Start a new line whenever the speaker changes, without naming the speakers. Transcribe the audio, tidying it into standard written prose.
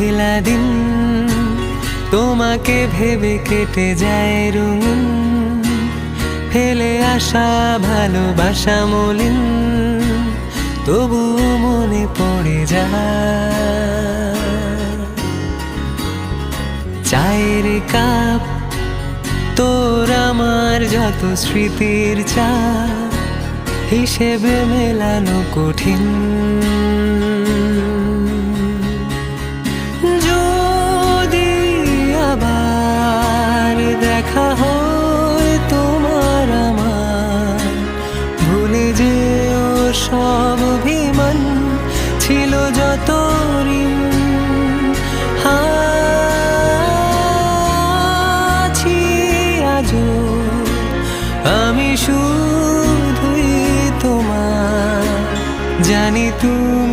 মহিলা দিন তোমাকে ভেবে কেটে যায় রঙিন, ফেলে আসা ভালোবাসা মলিন তবু মনে পড়ে যায়। চায়ের কাপ তোর আমার যত স্মৃতির চা, হিসেবে মেলানো কঠিন। যদি আবার দেখা হয় তোমার আমার, ভুলে যেও সব অভিমান ছিল যত ঋণ। আছি আজও আমি শুধুই তোমার, জানি তুমি